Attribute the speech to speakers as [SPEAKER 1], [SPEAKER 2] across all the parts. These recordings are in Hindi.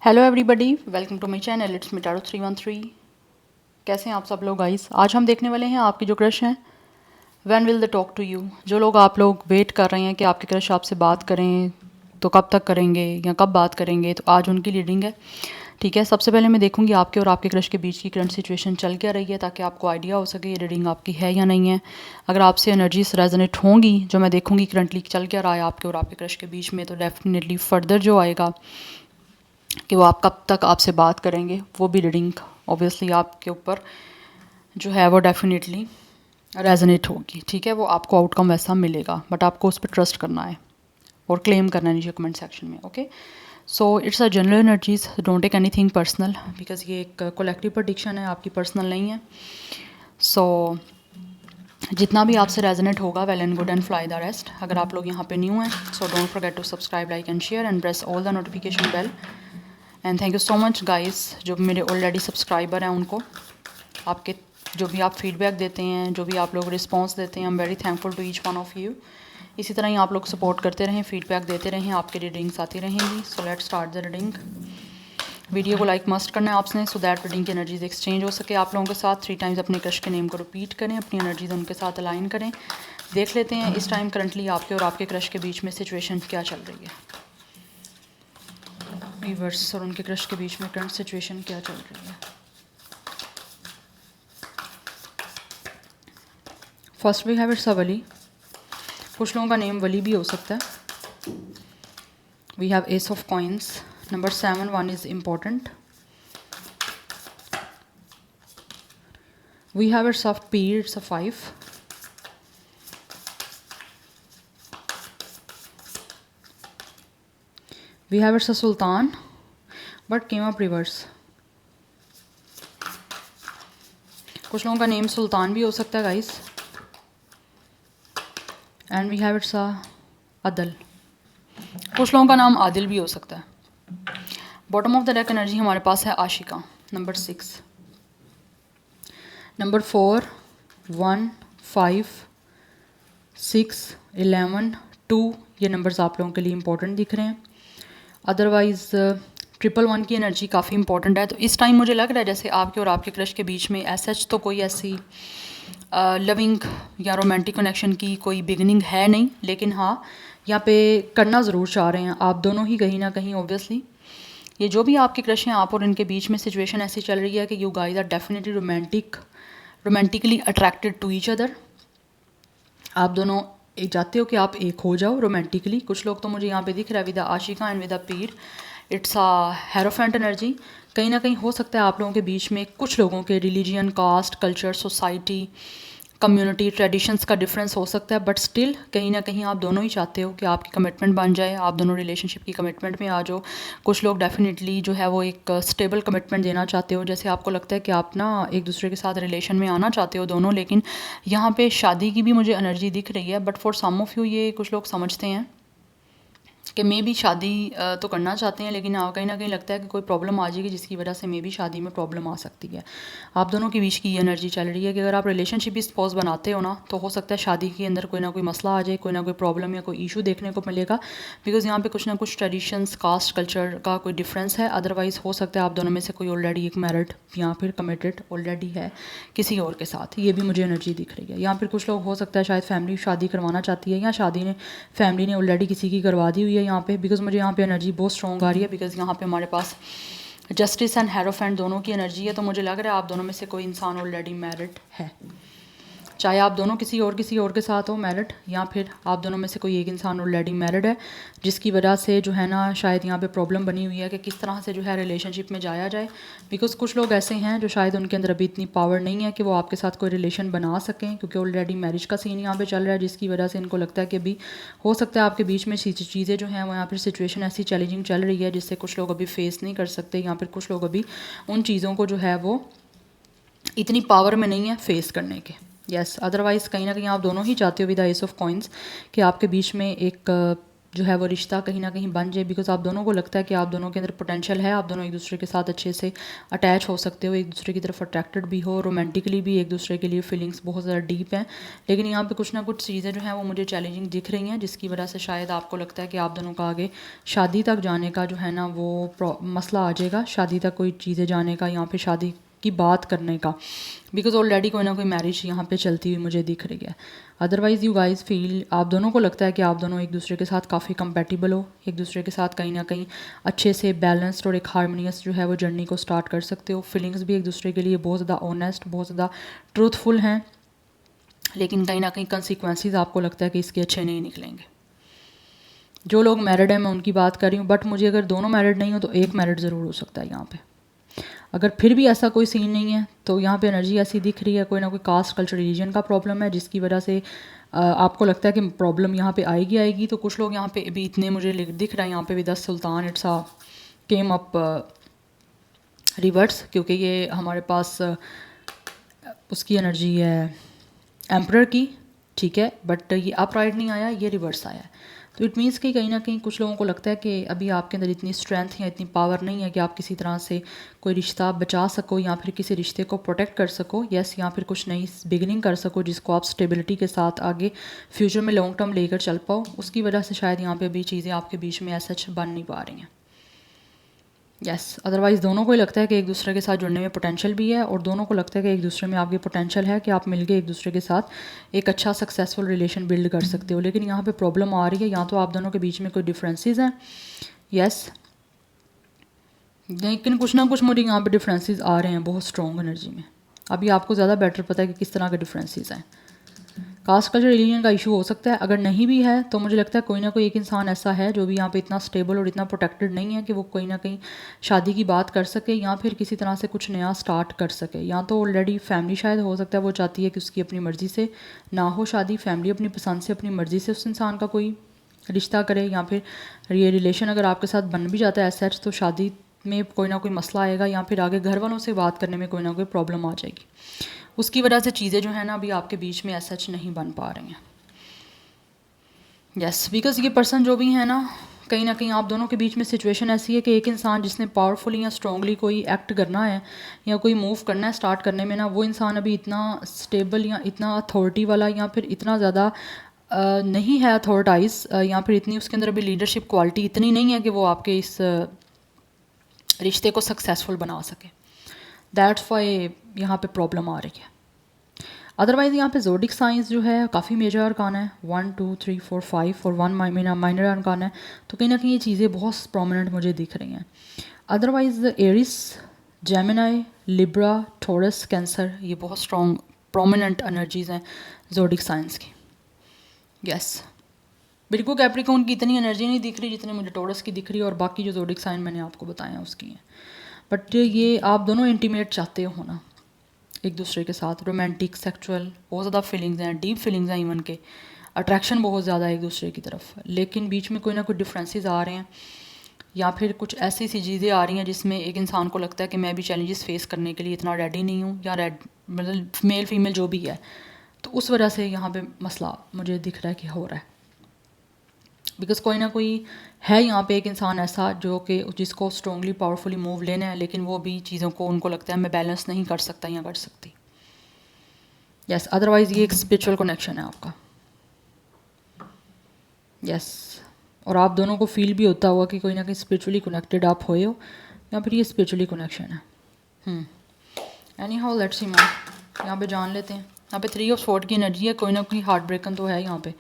[SPEAKER 1] Hello everybody, welcome to my channel. It's me Tarot 313। कैसे हैं आप सब लोग गाइस? आज हम देखने वाले हैं आपकी जो क्रश हैं, when will they talk to you. जो लोग आप लोग वेट कर रहे हैं कि आपके क्रश आपसे बात करें, तो कब तक करेंगे या कब बात करेंगे, तो आज उनकी रीडिंग है। ठीक है, सबसे पहले मैं देखूंगी आपके और आपके क्रश के बीच की करंट सिचुएशन चल क्या रही है, ताकि आपको आइडिया हो सके ये रीडिंग आपकी है या नहीं है। अगर आपसे एनर्जीज रेजोनेट होंगी, जो मैं देखूंगी करंटली चल क्या रहा है आपके और आपके क्रश के बीच में, तो डेफिनेटली फर्दर जो आएगा कि वो आप कब तक आपसे बात करेंगे, वो भी रीडिंग ऑब्वियसली आपके ऊपर जो है वो डेफिनेटली रेजोनेट होगी। ठीक है, वो आपको आउटकम वैसा मिलेगा, बट आपको उस पर ट्रस्ट करना है और क्लेम करना है नीचे कमेंट सेक्शन में। Okay, so it's a general energies, don't take anything personal, because ये एक कलेक्टिव प्रेडिक्शन है, आपकी पर्सनल नहीं है। सो जितना भी आपसे रेजोनेट होगा, well and good and fly the rest. अगर आप लोग यहाँ पे न्यू हैं, so don't forget to subscribe, like and share and press all the notification bell. And thank you so much guys, जो मेरे ऑलरेडी सब्सक्राइबर हैं उनको, आपके जो भी आप फीडबैक देते हैं, जो भी आप लोग रिस्पांस देते हैं, I am very thankful to each one of you. इसी तरह ही आप लोग सपोर्ट करते रहें, फीडबैक देते रहें, आपकी रीडिंग्स आती रहेंगी। So let's start the reading. Video को लाइक मस्ट करना है आपने, सो दैट रीडिंग की एनर्जीज एक्सचेंज हो सके आप लोगों के साथ। 3 टाइम्स अपने क्रश के नेम को रिपीट करें, अपनी एनर्जीज उनके साथ अलाइन करें। देख लेते हैं इस टाइम करंटली आपके और आपके क्रश के बीच में सिचुएशन क्या चल रही है। वीवर्स और उनके क्रश के बीच में करंट सिचुएशन क्या चल रही है। First we have it's a Wali. कुछ लोगों का नेम वली भी हो सकता है। We have ace of coins, number 7, 1 is important. We have it's of पीर, it's a 5। We have it's a Sultan, but came up reverse. कुछ लोगों का नेम सुल्तान भी हो सकता है guys. And we have it's a अदल। कुछ लोगों का नाम आदिल भी हो सकता है। Bottom of the deck energy हमारे पास है आशिका, नंबर 6, नंबर 4, 1, 5, 6, 11, 2। ये नंबर्स आप लोगों के लिए इंपॉर्टेंट दिख रहे हैं। अदरवाइज 111 की एनर्जी काफ़ी इंपॉर्टेंट है। तो इस टाइम मुझे लग रहा है जैसे आपके और आपके क्रश के बीच में सच तो कोई ऐसी लविंग या रोमांटिक कनेक्शन की कोई बिगनिंग है नहीं, लेकिन हाँ यहाँ पे करना ज़रूर चाह रहे हैं आप दोनों ही कहीं ना कहीं। ऑब्वियसली ये जो भी आपके क्रश हैं, आप और इनके बीच में सिचुएशन ऐसी चल रही है कि you guys are definitely romantically attracted to each other. आप दोनों एक चाहते हो कि आप एक हो जाओ रोमांटिकली। कुछ लोग तो मुझे यहाँ पे दिख रहा है with Ashika and with Pir, it's a hierophant energy. कहीं ना कहीं हो सकता है आप लोगों के बीच में कुछ लोगों के religion, caste, culture, society, community, traditions का डिफरेंस हो सकता है, बट स्टिल कहीं ना कहीं आप दोनों ही चाहते हो कि आपकी कमिटमेंट बन जाए, आप दोनों रिलेशनशिप की कमिटमेंट में आ जाओ। कुछ लोग डेफिनेटली जो है वो एक स्टेबल कमिटमेंट देना चाहते हो, जैसे आपको लगता है कि आप ना एक दूसरे के साथ रिलेशन में आना चाहते हो दोनों, लेकिन यहाँ पे शादी की भी मुझे एनर्जी दिख रही है। But for some of you ये कुछ लोग समझते हैं कि मे भी शादी तो करना चाहते हैं, लेकिन कहीं ना कहीं लगता है कि कोई प्रॉब्लम आ जाएगी जिसकी वजह से मे भी शादी में प्रॉब्लम आ सकती है। आप दोनों के बीच की ये एनर्जी चल रही है कि अगर आप रिलेशनशिप भी सपोज बनाते हो ना, तो हो सकता है शादी के अंदर कोई ना कोई मसला आ जाए, कोई ना कोई प्रॉब्लम या कोई इशू देखने को मिलेगा, बिकॉज यहाँ पे कुछ ना कुछ ट्रेडिशंस, कास्ट, कल्चर का कोई डिफरेंस है। अदरवाइज़ हो सकता है आप दोनों में से कोई ऑलरेडी एक मैरिड या फिर कमिटेड ऑलरेडी है किसी और के साथ। ये भी मुझे एनर्जी दिख रही है। यहाँ पर कुछ लोग हो सकता है शायद फैमिली शादी करवाना चाहती है, या शादी ने फैमिली ने ऑलरेडी किसी की करवा दी हुई है यहाँ पे, बिकॉज मुझे यहाँ पे एनर्जी बहुत स्ट्रॉन्ग आ रही है। बिकॉज यहाँ पे हमारे पास जस्टिस एंड हेरोफेंट दोनों की एनर्जी है, तो मुझे लग रहा है आप दोनों में से कोई इंसान ऑलरेडी मैरिड है, चाहे आप दोनों किसी और के साथ हो मैरिड, या फिर आप दोनों में से कोई एक इंसान ऑलरेडी मैरिड है, जिसकी वजह से जो है ना शायद यहाँ पे प्रॉब्लम बनी हुई है कि किस तरह से जो है रिलेशनशिप में जाया जाए। बिकॉज कुछ लोग ऐसे हैं जो शायद उनके अंदर अभी इतनी पावर नहीं है कि वो आपके साथ कोई रिलेशन बना सकें, क्योंकि ऑलरेडी मैरिज का सीन यहाँ पे चल रहा है, जिसकी वजह से इनको लगता है कि अभी हो सकता है आपके बीच में चीज़ें जो हैं वो यहाँ पर सिचुएशन ऐसी चैलेंजिंग चल रही है जिससे कुछ लोग अभी फेस नहीं कर सकते, या फिर कुछ लोग अभी उन चीज़ों को जो है वो इतनी पावर में नहीं है फेस करने के। यस, अदरवाइज़ कहीं ना कहीं आप दोनों ही चाहते हो with the S of coins कि आपके बीच में एक जो है वो रिश्ता कहीं ना कहीं बन जाए, बिकॉज आप दोनों को लगता है कि आप दोनों के अंदर पोटेंशियल है, आप दोनों एक दूसरे के साथ अच्छे से अटैच हो सकते हो, एक दूसरे की तरफ अट्रैक्टेड भी हो, रोमांटिकली भी एक दूसरे के लिए फीलिंग्स बहुत ज़्यादा डीप हैं। लेकिन यहाँ पे कुछ ना कुछ चीज़ें जो हैं वो मुझे चैलेंजिंग दिख रही हैं, जिसकी वजह से शायद आपको लगता है कि आप दोनों का आगे शादी तक जाने का जो है ना वो मसला आ जाएगा, शादी तक कोई चीज़ें जाने का, यहाँ पे शादी की बात करने का, बिकॉज ऑलरेडी कोई ना कोई मैरिज यहाँ पे चलती हुई मुझे दिख रही है। अदरवाइज़ यू गाइज फील, आप दोनों को लगता है कि आप दोनों एक दूसरे के साथ काफ़ी कंपेटिबल हो, एक दूसरे के साथ कहीं ना कहीं अच्छे से बैलेंस्ड और एक हारमोनियस जो है वो जर्नी को स्टार्ट कर सकते हो। फीलिंग्स भी एक दूसरे के लिए बहुत ज़्यादा ऑनेस्ट, बहुत ज़्यादा ट्रूथफुल हैं, लेकिन कहीं ना कहीं कंसिक्वेंसेस आपको लगता है कि इसके अच्छे नहीं निकलेंगे। जो लोग मैरिड हैं मैं उनकी बात कर रही हूँ, बट मुझे अगर दोनों मैरिड नहीं हो तो एक मैरिड ज़रूर हो सकता है यहाँ पे। अगर फिर भी ऐसा कोई सीन नहीं है तो यहाँ पे एनर्जी ऐसी दिख रही है, कोई ना कोई कास्ट, कल्चर, रिलीजन का प्रॉब्लम है, जिसकी वजह से आपको लगता है कि प्रॉब्लम यहाँ पे आएगी। तो कुछ लोग यहाँ पे अभी इतने मुझे दिख रहा है यहाँ पे विद सुल्तान it's a came up reverse, क्योंकि ये हमारे पास उसकी एनर्जी है एम्परर की, ठीक है, बट ये अपराइट नहीं आया, ये रिवर्स आया है। तो इट मीन्स कि कहीं ना कहीं कुछ लोगों को लगता है कि अभी आपके अंदर इतनी स्ट्रेंथ या इतनी पावर नहीं है कि आप किसी तरह से कोई रिश्ता बचा सको या फिर किसी रिश्ते को प्रोटेक्ट कर सको, यस, या फिर कुछ नई बिगिनिंग कर सको जिसको आप स्टेबिलिटी के साथ आगे फ्यूचर में लॉन्ग टर्म लेकर चल पाओ। उसकी वजह से शायद यहाँ पे अभी चीज़ें आपके बीच में ऐसा बन नहीं पा रही हैं। यस, अदरवाइज़ दोनों को ही लगता है कि एक दूसरे के साथ जुड़ने में पोटेंशियल भी है, और दोनों को लगता है कि एक दूसरे में आपकी पोटेंशियल है कि आप मिलके एक दूसरे के साथ एक अच्छा सक्सेसफुल रिलेशन बिल्ड कर सकते हो। लेकिन यहाँ पे प्रॉब्लम आ रही है, या तो आप दोनों के बीच में कोई डिफरेंसेस हैं, यस, लेकिन कुछ ना कुछ मुझे यहाँ पे डिफरेंसेस आ रहे हैं बहुत स्ट्रॉन्ग एनर्जी में। अभी आपको ज़्यादा बेटर पता है कि किस तरह के डिफरेंसेस हैं। कास्ट कल्चर रिलीजन का इशू हो सकता है, अगर नहीं भी है तो मुझे लगता है कोई ना कोई एक इंसान ऐसा है जो भी यहाँ पे इतना स्टेबल और इतना प्रोटेक्टेड नहीं है कि वो कोई ना कहीं शादी की बात कर सके या फिर किसी तरह से कुछ नया स्टार्ट कर सके। या तो ऑलरेडी फैमिली शायद हो सकता है वो चाहती है कि उसकी अपनी मर्ज़ी से ना हो शादी, फैमिली अपनी पसंद से अपनी मर्ज़ी से उस इंसान का कोई रिश्ता करे, या फिर ये रिलेशन अगर आपके साथ बन भी जाता है एज सच तो शादी में कोई ना कोई मसला आएगा, या फिर आगे घर वालों से बात करने में कोई ना कोई प्रॉब्लम आ जाएगी। उसकी वजह से चीज़ें जो है ना अभी आपके बीच में ऐसा सच नहीं बन पा रही हैं। यस, बिकॉज ये पर्सन जो भी है ना कहीं आप दोनों के बीच में सिचुएशन ऐसी है कि एक इंसान जिसने पावरफुली या स्ट्रांगली कोई एक्ट करना है या कोई मूव करना है स्टार्ट करने में ना, वो इंसान अभी इतना स्टेबल या इतना अथॉरिटी वाला या फिर इतना ज़्यादा नहीं है अथॉरिटाइज, या फिर इतनी उसके अंदर अभी लीडरशिप क्वालिटी इतनी नहीं है कि वो आपके इस रिश्ते को सक्सेसफुल बना सके। दैट्स वाई यहाँ पे प्रॉब्लम आ रही है। अदरवाइज़ यहाँ पे ज़ोडिक साइंस जो है काफ़ी मेजर अरकान है, 1 2 3 4 5 और 1 माइनर अरकान है, तो कहीं ना कहीं ये चीज़ें बहुत प्रोमिनेंट मुझे दिख रही हैं। Otherwise Aries, Gemini, Libra, Taurus, Cancer, ये बहुत स्ट्रॉन्ग प्रोमिनेंट एनर्जीज़ हैं ज़ोडिक साइंस की। यस, बिल्कुल कैप्रिकॉर्न की इतनी एनर्जी नहीं दिख रही जितनी मुझे टॉरस की दिख रही है, और बाकी जो ज़ोडिक साइन मैंने आपको बताया उसकी हैं। बट ये आप दोनों इंटीमेट चाहते हो ना एक दूसरे के साथ, रोमांटिक, सेक्सुअल, बहुत ज़्यादा फीलिंग्स हैं, डीप फीलिंग्स हैं, इवन के अट्रैक्शन बहुत ज़्यादा है एक दूसरे की तरफ, लेकिन बीच में कोई ना कोई डिफरेंसेस आ रहे हैं, या फिर कुछ ऐसी सी चीज़ें आ रही हैं जिसमें एक इंसान को लगता है कि मैं भी चैलेंजेस फेस करने के लिए इतना रेडी नहीं हूँ, या मतलब मेल फीमेल जो भी है, तो उस वजह से यहाँ पे मसला मुझे दिख रहा है कि हो रहा है। बिकॉज कोई ना कोई है यहाँ पे एक इंसान ऐसा जो कि जिसको स्ट्रॉन्गली पावरफुली मूव लेना है, लेकिन वो भी चीज़ों को उनको लगता है मैं बैलेंस नहीं कर सकता या कर सकती। यस, अदरवाइज़ ये एक स्पिरिचुअल कनेक्शन है आपका। यस, और आप दोनों को फील भी होता होगा कि कोई ना कोई स्पिरिचुअली कनेक्टेड आप होए हो, या फिर ये स्पिरिचुअली कनेक्शन है। Any how let's see ma'am, यहाँ पे जान लेते हैं। यहाँ पे 3 ऑफ स्वॉर्ड की एनर्जी है, कोई ना कोई हार्ट ब्रेकन तो है यहाँ पे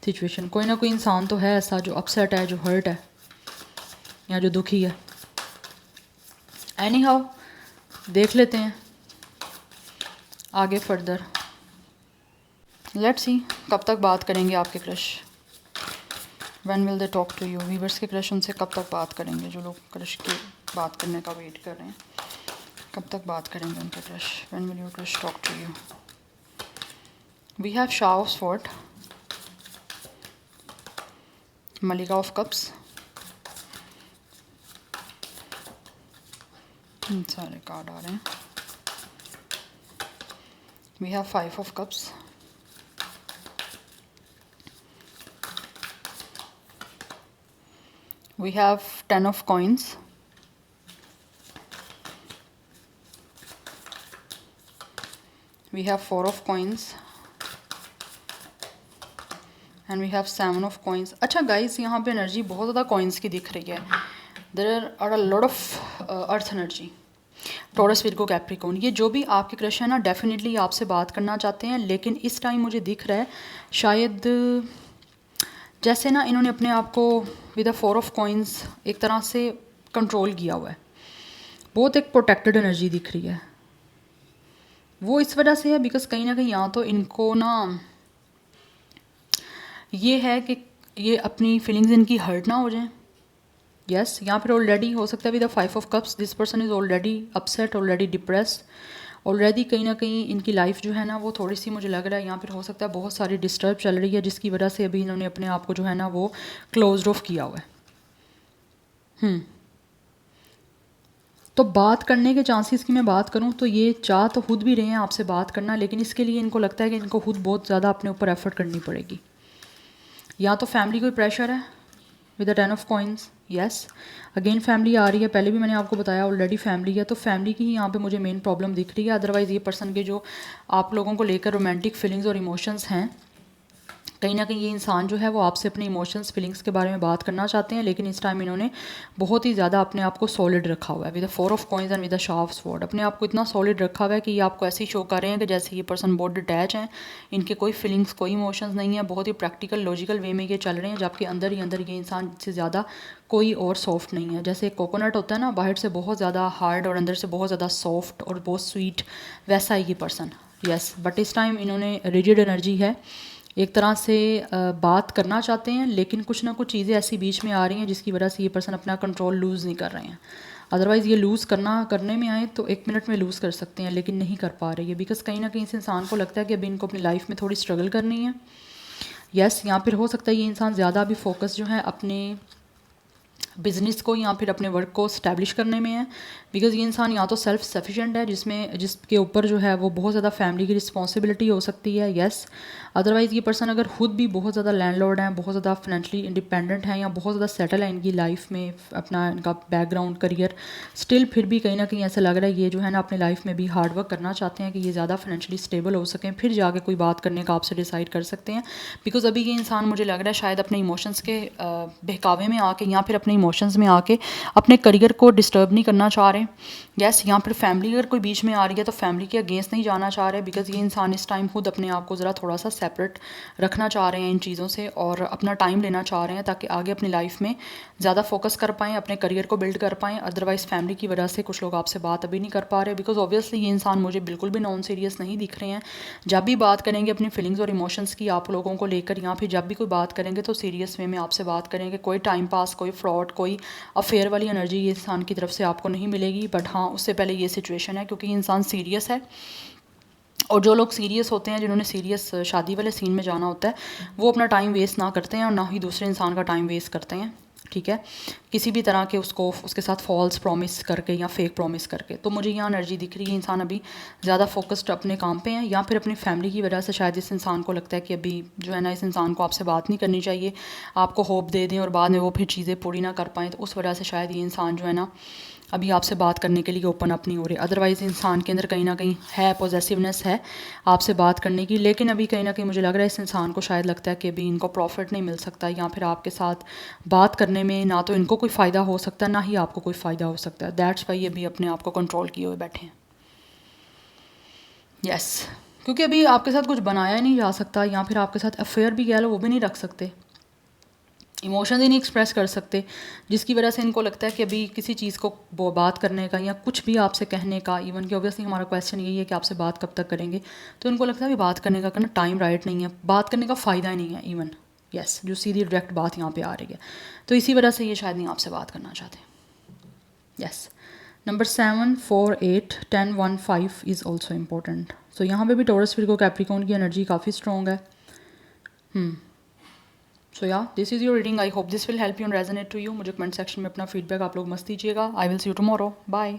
[SPEAKER 1] सिचुएशन, कोई ना कोई इंसान तो है ऐसा जो अपसेट है, जो हर्ट है या जो दुखी है। एनी हाउ देख लेते हैं आगे फर्दर। लेट्स सी कब तक बात करेंगे आपके crush, when will they talk to you. Viewers के क्रश उनसे कब तक बात करेंगे, जो लोग क्रश की बात करने का वेट कर रहे हैं, कब तक बात करेंगे उनके crush, when will your crush talk to you. We have शाह ऑफ स्वॉर्ड, मलिका ऑफ कप्स, सारे कार्ड आ रहे हैं। We have 5 of cups, we have 10 of coins, we have 4 of coins and we have 7 of coins. अच्छा गाइस, यहाँ पे एनर्जी बहुत ज़्यादा कॉइन्स की दिख रही है. There are a lot of earth energy. Taurus, Virgo, Capricorn, ये जो भी आपके क्रश है ना, डेफिनेटली आपसे बात करना चाहते हैं. लेकिन इस टाइम मुझे दिख रहा है शायद जैसे ना इन्होंने अपने आप को विद अ 4 ऑफ कॉइन्स एक तरह से कंट्रोल किया हुआ है. बहुत एक प्रोटेक्टेड एनर्जी दिख रही है. वो इस वजह से है बिकॉज कहीं ना कहीं यहाँ तो इनको ना ये है कि ये अपनी फीलिंग्स इनकी हर्ट ना हो जाएं. यस, यहाँ पर ऑलरेडी हो सकता है with the 5 of cups this person is already upset, already depressed, already कहीं ना कहीं इनकी लाइफ जो है ना वो थोड़ी सी मुझे लग रहा है यहाँ पर हो सकता है बहुत सारी डिस्टर्ब चल रही है, जिसकी वजह से अभी इन्होंने अपने आप को जो है ना वो क्लोज ऑफ किया हुआ है. तो बात करने के चांसेस की मैं बात करूँ तो ये चाह तो खुद भी रहे हैं आपसे बात करना, लेकिन इसके लिए इनको लगता है कि इनको खुद बहुत ज़्यादा अपने ऊपर एफर्ट करनी पड़ेगी. या तो फैमिली कोई प्रेशर है with the 10 of coins. Yes, again family आ रही है. पहले भी मैंने आपको बताया ऑलरेडी फैमिली है, तो फैमिली की ही यहाँ पे मुझे मेन प्रॉब्लम दिख रही है. अदरवाइज़ ये पर्सन के जो आप लोगों को लेकर रोमांटिक फीलिंग्स और इमोशंस हैं, कहीं ना कहीं ये इंसान जो है वो आपसे अपने इमोशंस फीलिंग्स के बारे में बात करना चाहते हैं. लेकिन इस टाइम इन्होंने बहुत ही ज़्यादा अपने आप को सॉलिड रखा हुआ है with the 4 of coins and with the sharp sword. अपने आप को इतना सॉलिड रखा हुआ है कि ये आपको ऐसे ही शो कर रहे हैं कि जैसे ये पर्सन बहुत डिटैच हैं, इनके कोई फीलिंग्स कोई इमोशंस नहीं है, बहुत ही प्रैक्टिकल लॉजिकल वे में ये चल रहे हैं, जबकि अंदर ही अंदर ये इंसान से ज़्यादा कोई और सॉफ्ट नहीं है. जैसे कोकोनट होता है ना, बाहर से बहुत ज़्यादा हार्ड और अंदर से बहुत ज़्यादा सॉफ्ट और बहुत स्वीट, वैसा ही ये पर्सन. यस, बट इस टाइम इन्होंने रिजिड एनर्जी है, एक तरह से बात करना चाहते हैं, लेकिन कुछ ना कुछ चीज़ें ऐसी बीच में आ रही हैं जिसकी वजह से ये पर्सन अपना कंट्रोल लूज़ नहीं कर रहे हैं. अदरवाइज़ ये लूज़ करने में आए तो 1 मिनट में लूज़ कर सकते हैं, लेकिन नहीं कर पा रहे हैं बिकॉज कहीं ना कहीं इस इंसान को लगता है कि अभी इनको अपनी लाइफ में थोड़ी स्ट्रगल करनी है. यस, यहाँ पर हो सकता है ये इंसान ज़्यादा अभी फोकस जो है अपने बिज़नेस को या फिर अपने वर्क को स्टैब्लिश करने में है, बिकॉज ये इंसान या तो सेल्फ सफिशिएंट है जिसके ऊपर जो है वो बहुत ज़्यादा फैमिली की रिस्पॉन्सिबिलिटी हो सकती है. यस, अदरवाइज़ ये पर्सन अगर खुद भी बहुत ज़्यादा लैंडलॉर्ड हैं, बहुत ज़्यादा फाइनेंशियली इंडिपेंडेंट हैं या बहुत ज़्यादा सेटल है इनकी लाइफ में, अपना इनका बैकग्राउंड करियर, स्टिल फिर भी कहीं ना कहीं ऐसा लग रहा है ये जो है ना अपने लाइफ में भी हार्ड वर्क करना चाहते हैं कि ये ज़्यादा फाइनेंशियली स्टेबल हो सकें, फिर जाके कोई बात करने का आपसे डिसाइड कर सकते हैं. बिकॉज अभी ये इंसान मुझे लग रहा है शायद अपने इमोशंस के बहकावे में आके या फिर अपने इमोशंस में आके अपने करियर को डिस्टर्ब नहीं करना चाह रहे. यस, यहाँ पर फैमिली अगर कोई बीच में आ रही है तो फैमिली के अगेंस्ट नहीं जाना चाह रहे, बिकॉज ये इंसान इस टाइम खुद अपने आप को ज़रा थोड़ा सा सेपरेट रखना चाह रहे हैं इन चीज़ों से और अपना टाइम लेना चाह रहे हैं ताकि आगे अपनी लाइफ में ज़्यादा फोकस कर पाएँ, अपने करियर को बिल्ड कर पाएँ. अदरवाइज़ फैमिली की वजह से कुछ लोग आपसे बात अभी नहीं कर पा रहे, बिकॉज ऑब्वियसली ये इंसान मुझे बिल्कुल भी नॉन सीरियस नहीं दिख रहे हैं. जब भी बात करेंगे अपनी फीलिंग्स और इमोशंस की आप लोगों को लेकर, या फिर जब भी कोई बात करेंगे तो सीरियस वे में आपसे बात करेंगे. कोई टाइम पास, कोई फ्रॉड, कोई अफेयर वाली एनर्जी ये इंसान की तरफ से आपको नहीं मिलेगी. बट हाँ, उससे पहले ये सिचुएशन है क्योंकि इंसान सीरियस है, और जो लोग सीरियस होते हैं, जिन्होंने सीरियस शादी वाले सीन में जाना होता है, वो अपना टाइम वेस्ट ना करते हैं और ना ही दूसरे इंसान का टाइम वेस्ट करते हैं. ठीक है, किसी भी तरह के उसके साथ फॉल्स प्रॉमिस करके या फेक प्रॉमिस करके. तो मुझे यहाँ एनर्जी दिख रही है इंसान अभी ज़्यादा फोकस्ड अपने काम पे हैं, या फिर अपनी फैमिली की वजह से शायद इस इंसान को लगता है कि अभी जो है ना इस इंसान को आपसे बात नहीं करनी चाहिए, आपको होप दे दें और बाद में वो फिर चीज़ें पूरी ना कर पाएँ. तो उस वजह से शायद ये इंसान जो है ना अभी आपसे बात करने के लिए ओपन अप नहीं हो रहे. अदरवाइज़ इंसान के अंदर कहीं ना कहीं है, पॉजिटिवनेस है आपसे बात करने की, लेकिन अभी कहीं ना कहीं मुझे लग रहा है इस इंसान को शायद लगता है कि अभी इनको प्रॉफिट नहीं मिल सकता, या फिर आपके साथ बात करने में ना तो इनको कोई फ़ायदा हो सकता है ना ही आपको कोई फ़ायदा हो सकता है. दैट्स वाई अभी अपने आप को कंट्रोल किए हुए बैठे हैं. यस, क्योंकि अभी आपके साथ कुछ बनाया नहीं जा सकता, या फिर आपके साथ अफेयर भी कह लो वो भी नहीं रख सकते, इमोशंस ही नहीं एक्सप्रेस कर सकते, जिसकी वजह से इनको लगता है कि अभी किसी चीज़ को बात करने का या कुछ भी आपसे कहने का, इवन कि ऑब्वियसली हमारा क्वेश्चन यही है कि आपसे बात कब तक करेंगे, तो इनको लगता है अभी बात करने का करना टाइम राइट नहीं है, बात करने का फ़ायदा ही नहीं है इवन. यस, जो सीधी डायरेक्ट बात यहाँ पे आ रही है, तो इसी वजह से ये शायद नहीं आपसे बात करना चाहते. Yes, number 7, 4, 8, 10, 1, 5 is also important. So यहाँ पे भी टॉरस, विर्गो, कैप्रिकॉर्न की एनर्जी काफ़ी स्ट्रॉन्ग है. So yeah this is your reading. I hope this will help you and resonate to you. मुझे कमेंट सेक्शन में अपना फीडबैक आप लोग मस्त दीजिएगा. I will see you tomorrow. Bye.